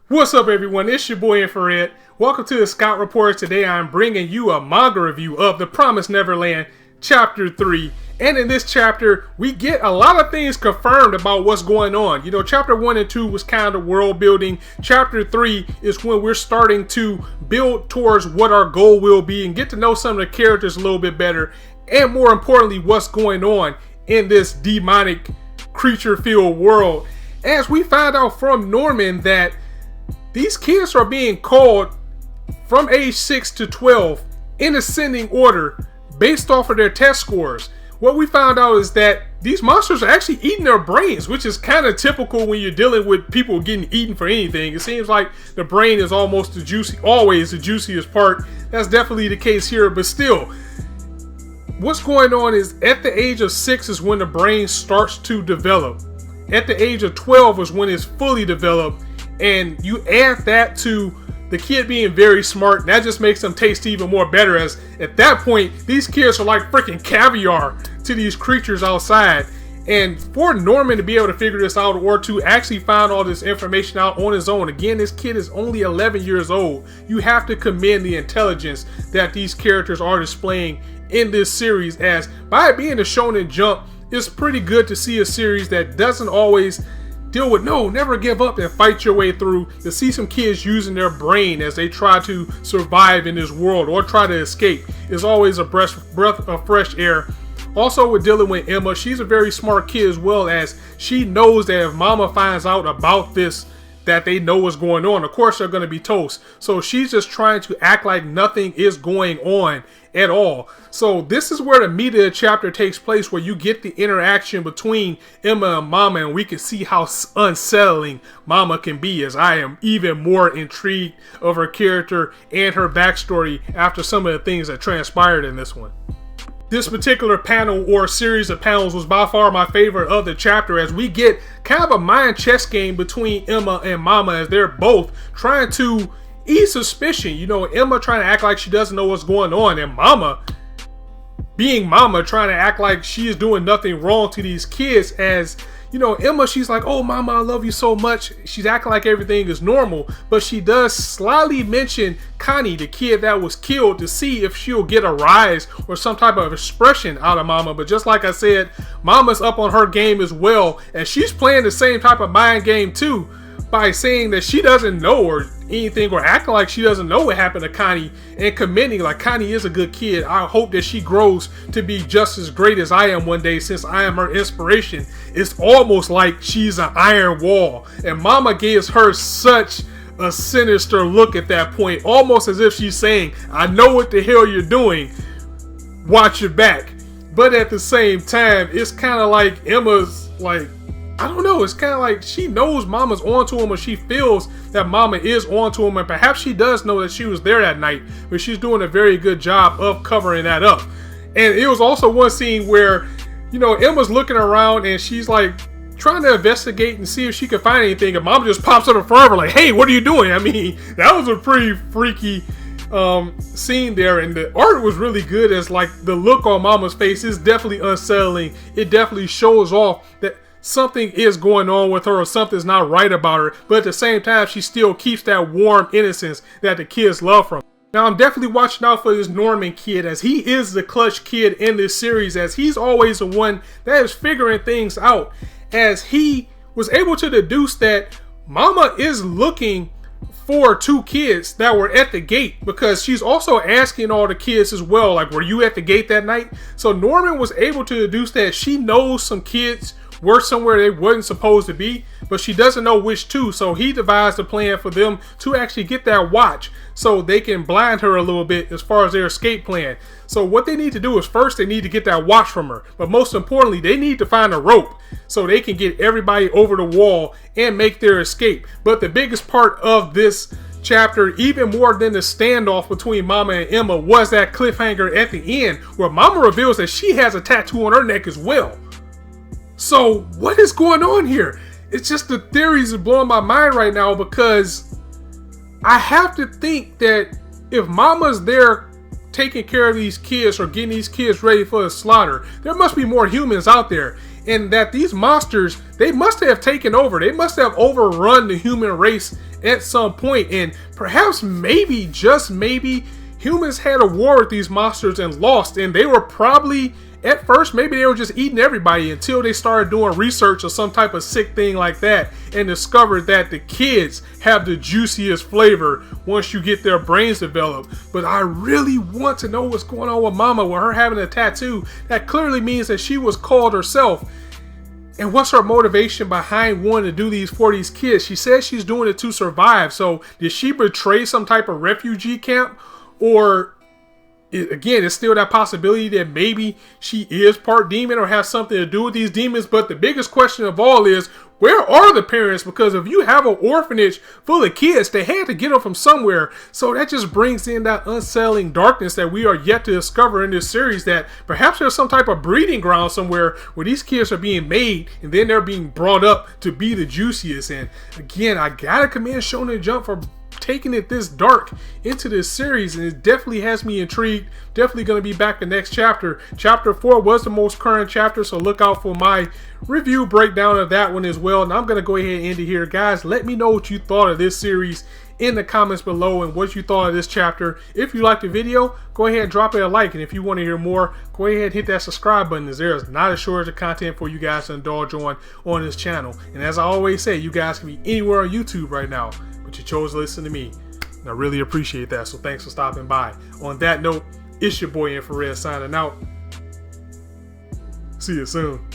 What's up, everyone? It's your boy Infrar-Ed. Welcome to the Scout Report. Today I'm bringing you a manga review of The Promised Neverland Chapter 3. And in this chapter, we get a lot of things confirmed about what's going on. You know, Chapter 1 and 2 was kind of world building. Chapter 3 is when we're starting to build towards what our goal will be and get to know some of the characters a little bit better. And more importantly, what's going on in this demonic creature-filled world. As we find out from Norman that these kids are being called from age 6 to 12 in ascending order based off of their test scores. What we found out is that these monsters are actually eating their brains, which is kind of typical when you're dealing with people getting eaten for anything. It seems like the brain is always the juiciest part. That's definitely the case here, but still, what's going on is at the age of 6 is when the brain starts to develop. At the age of 12 is when it's fully developed. And you add that to the kid being very smart, and that just makes them taste even more better, as at that point these kids are like freaking caviar to these creatures outside. And for Norman to be able to figure this out, or to actually find all this information out on his own, again, this kid is only 11 years old. You have to commend the intelligence that these characters are displaying in this series, as by it being a Shonen Jump, it's pretty good to see a series that doesn't always deal with never give up and fight your way through. To see some kids using their brain as they try to survive in this world or try to escape is always a breath of fresh air. Also, with dealing with Emma, she's a very smart kid, as well as she knows that if Mama finds out about this, that they know what's going on, of course they're going to be toast. So she's just trying to act like nothing is going on at all. So this is where the meat of the chapter takes place, where you get the interaction between Emma and Mama, and we can see how unsettling Mama can be, as I am even more intrigued of her character and her backstory after some of the things that transpired in this one. This particular panel, or series of panels, was by far my favorite of the chapter, as we get kind of a mind chess game between Emma and Mama, as they're both trying to ease suspicion. You know, Emma trying to act like she doesn't know what's going on, and Mama, being Mama, trying to act like she is doing nothing wrong to these kids. As you know, Emma, she's like, "Oh, Mama, I love you so much." She's acting like everything is normal, but she does slyly mention Connie, the kid that was killed, to see if she'll get a rise or some type of expression out of Mama. But just like I said, Mama's up on her game as well, and she's playing the same type of mind game too, by saying that she doesn't know or anything, or acting like she doesn't know what happened to Connie, and commending like Connie is a good kid. I hope that she grows to be just as great as I am one day, since I am her inspiration. It's almost like she's an iron wall, and Mama gives her such a sinister look at that point, almost as if she's saying, "I know what the hell you're doing, watch your back." But at the same time, it's kind of like Emma's like, I don't know, it's kind of like she knows Mama's onto him, or she feels that Mama is onto him, and perhaps she does know that she was there that night, but she's doing a very good job of covering that up. And it was also one scene where, you know, Emma's looking around and she's like trying to investigate and see if she can find anything, and Mama just pops up in front of her like, "Hey, what are you doing?" I mean, that was a pretty freaky scene there, and the art was really good, as like the look on Mama's face is definitely unsettling. It definitely shows off that something is going on with her, or something's not right about her, but at the same time she still keeps that warm innocence that the kids love from her. Now, I'm definitely watching out for this Norman kid, as he is the clutch kid in this series, as he's always the one that is figuring things out, as he was able to deduce that Mama is looking for two kids that were at the gate, because she's also asking all the kids as well, like, "Were you at the gate that night?" So Norman was able to deduce that she knows some kids were somewhere they wasn't supposed to be, but she doesn't know which two. So he devised a plan for them to actually get that watch, so they can blind her a little bit as far as their escape plan. So what they need to do is, first they need to get that watch from her, but most importantly, they need to find a rope so they can get everybody over the wall and make their escape. But the biggest part of this chapter, even more than the standoff between Mama and Emma, was that cliffhanger at the end, where Mama reveals that she has a tattoo on her neck as well. So what is going on here? It's just, the theories are blowing my mind right now, because I have to think that if Mama's there taking care of these kids, or getting these kids ready for the slaughter, there must be more humans out there. and that these monsters, they must have taken over. They must have overrun the human race at some point, and perhaps maybe, just maybe, humans had a war with these monsters and lost, and they were probably, at first, maybe they were just eating everybody until they started doing research or some type of sick thing like that and discovered that the kids have the juiciest flavor once you get their brains developed. But I really want to know what's going on with Mama with her having a tattoo. That clearly means that she was called herself. And what's her motivation behind wanting to do these for these kids? She says she's doing it to survive. So did she betray some type of refugee camp? Or again, it's still that possibility that maybe she is part demon or has something to do with these demons. But the biggest question of all is, where are the parents? Because if you have an orphanage full of kids, they had to get them from somewhere. So that just brings in that unsettling darkness that we are yet to discover in this series, that perhaps there's some type of breeding ground somewhere where these kids are being made and then they're being brought up to be the juiciest. And again, I gotta commend Shonen Jump for taking it this dark into this series, and it definitely has me intrigued. Definitely going to be back the next chapter. Chapter 4 was the most current chapter, so look out for my review breakdown of that one as well. And I'm going to go ahead and end it here. Guys, let me know what you thought of this series in the comments below and what you thought of this chapter. If you liked the video, go ahead and drop it a like, and if you want to hear more, go ahead and hit that subscribe button, as there is not a shortage of content for you guys to indulge on this channel. And as I always say, you guys can be anywhere on YouTube right now, but you chose to listen to me, and I really appreciate that, so thanks for stopping by. On that note, it's your boy Infrar-Ed signing out. See you soon.